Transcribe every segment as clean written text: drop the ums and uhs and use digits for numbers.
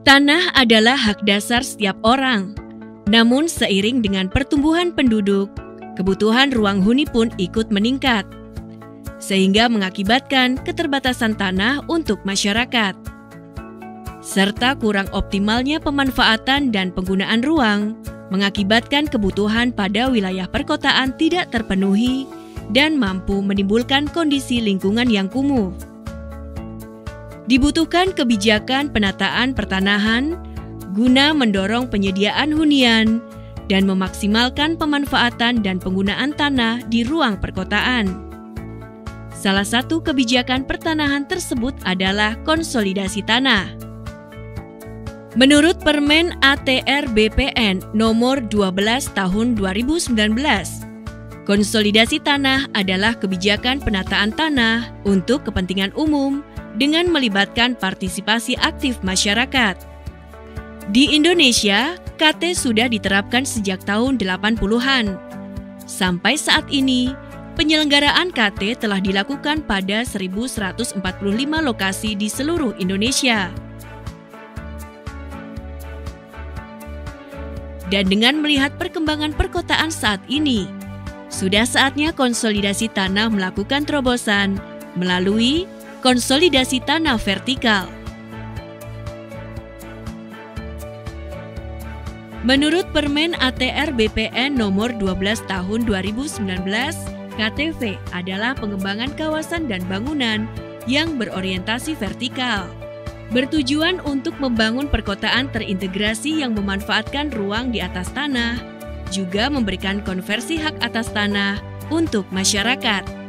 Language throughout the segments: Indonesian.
Tanah adalah hak dasar setiap orang. Namun seiring dengan pertumbuhan penduduk, kebutuhan ruang huni pun ikut meningkat, sehingga mengakibatkan keterbatasan tanah untuk masyarakat, serta kurang optimalnya pemanfaatan dan penggunaan ruang, mengakibatkan kebutuhan pada wilayah perkotaan tidak terpenuhi dan mampu menimbulkan kondisi lingkungan yang kumuh. Dibutuhkan kebijakan penataan pertanahan guna mendorong penyediaan hunian dan memaksimalkan pemanfaatan dan penggunaan tanah di ruang perkotaan. Salah satu kebijakan pertanahan tersebut adalah konsolidasi tanah. Menurut Permen ATR BPN nomor 12 tahun 2019, konsolidasi tanah adalah kebijakan penataan tanah untuk kepentingan umum dengan melibatkan partisipasi aktif masyarakat. Di Indonesia, KT sudah diterapkan sejak tahun 80-an. Sampai saat ini, penyelenggaraan KT telah dilakukan pada 1.145 lokasi di seluruh Indonesia. Dan dengan melihat perkembangan perkotaan saat ini, sudah saatnya konsolidasi tanah melakukan terobosan melalui konsolidasi tanah vertikal. Menurut Permen ATR BPN nomor 12 tahun 2019, KTV adalah pengembangan kawasan dan bangunan yang berorientasi vertikal, bertujuan untuk membangun perkotaan terintegrasi yang memanfaatkan ruang di atas tanah, juga memberikan konversi hak atas tanah untuk masyarakat.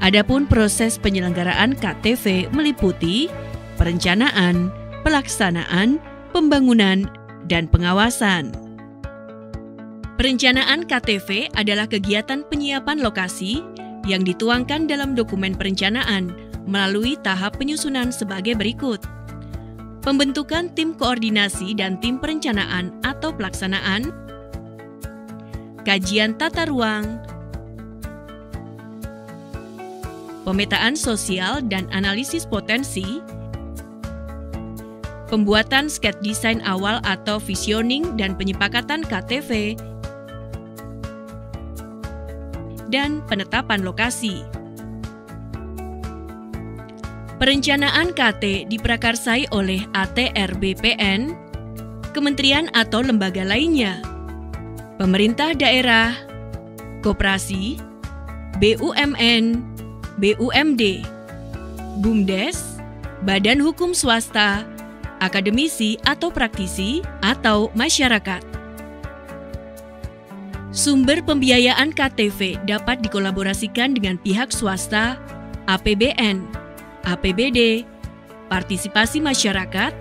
Adapun proses penyelenggaraan KTV meliputi perencanaan, pelaksanaan, pembangunan, dan pengawasan. Perencanaan KTV adalah kegiatan penyiapan lokasi yang dituangkan dalam dokumen perencanaan melalui tahap penyusunan sebagai berikut. Pembentukan tim koordinasi dan tim perencanaan atau pelaksanaan, kajian tata ruang, pemetaan sosial dan analisis potensi, pembuatan sketch desain awal atau visioning dan penyepakatan KTV, dan penetapan lokasi. Perencanaan KT diprakarsai oleh ATR BPN, kementerian atau lembaga lainnya, pemerintah daerah, koperasi, BUMN, BUMD, BUMDes, badan hukum swasta, akademisi atau praktisi, atau masyarakat. Sumber pembiayaan KTV dapat dikolaborasikan dengan pihak swasta, APBN, APBD, partisipasi masyarakat,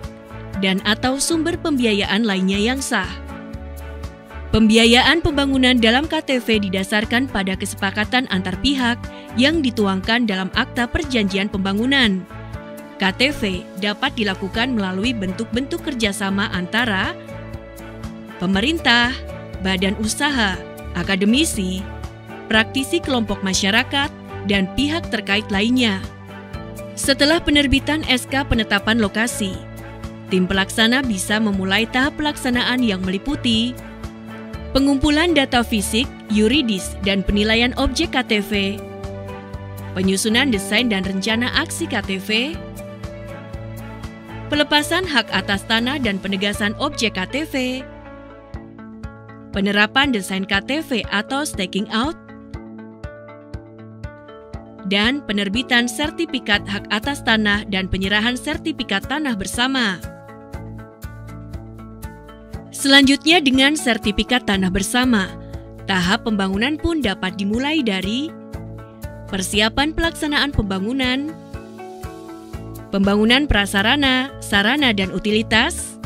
dan atau sumber pembiayaan lainnya yang sah. Pembiayaan pembangunan dalam KTV didasarkan pada kesepakatan antar pihak yang dituangkan dalam Akta Perjanjian Pembangunan. KTV dapat dilakukan melalui bentuk-bentuk kerjasama antara pemerintah, badan usaha, akademisi, praktisi kelompok masyarakat, dan pihak terkait lainnya. Setelah penerbitan SK penetapan lokasi, tim pelaksana bisa memulai tahap pelaksanaan yang meliputi pengumpulan data fisik, yuridis, dan penilaian objek KTV, penyusunan desain dan rencana aksi KTV, pelepasan hak atas tanah dan penegasan objek KTV, penerapan desain KTV atau staking out, dan penerbitan sertifikat hak atas tanah dan penyerahan sertifikat tanah bersama. Selanjutnya dengan sertifikat tanah bersama, tahap pembangunan pun dapat dimulai dari persiapan pelaksanaan pembangunan, pembangunan prasarana, sarana dan utilitas,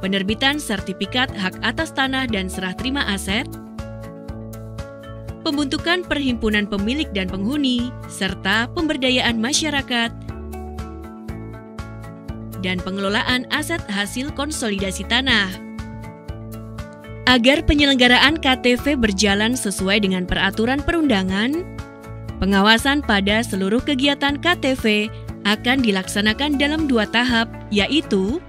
penerbitan sertifikat hak atas tanah dan serah terima aset, pembentukan perhimpunan pemilik dan penghuni, serta pemberdayaan masyarakat, dan pengelolaan aset hasil konsolidasi tanah. Agar penyelenggaraan KTV berjalan sesuai dengan peraturan perundangan, pengawasan pada seluruh kegiatan KTV akan dilaksanakan dalam 2 tahap, yaitu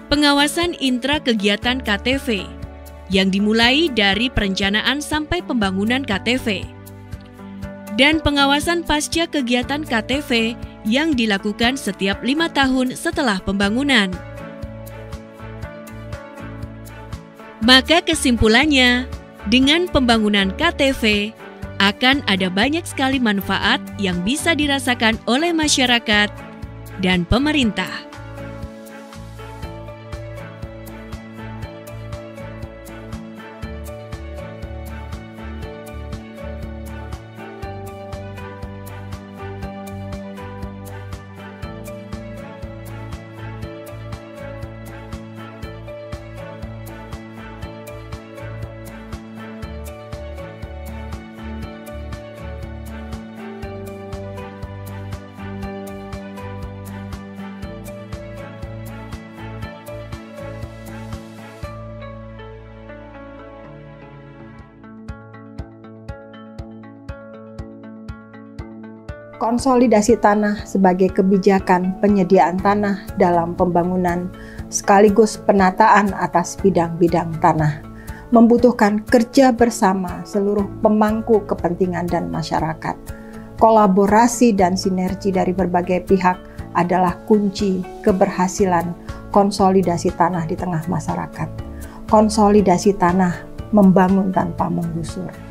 Pengawasan intra kegiatan KTV yang dimulai dari perencanaan sampai pembangunan KTV, dan pengawasan pasca kegiatan KTV yang dilakukan setiap 5 tahun setelah pembangunan. Maka kesimpulannya, dengan pembangunan KTV akan ada banyak sekali manfaat yang bisa dirasakan oleh masyarakat dan pemerintah. Konsolidasi tanah sebagai kebijakan penyediaan tanah dalam pembangunan sekaligus penataan atas bidang-bidang tanah membutuhkan kerja bersama seluruh pemangku kepentingan dan masyarakat. Kolaborasi dan sinergi dari berbagai pihak adalah kunci keberhasilan konsolidasi tanah di tengah masyarakat. Konsolidasi tanah membangun tanpa menggusur.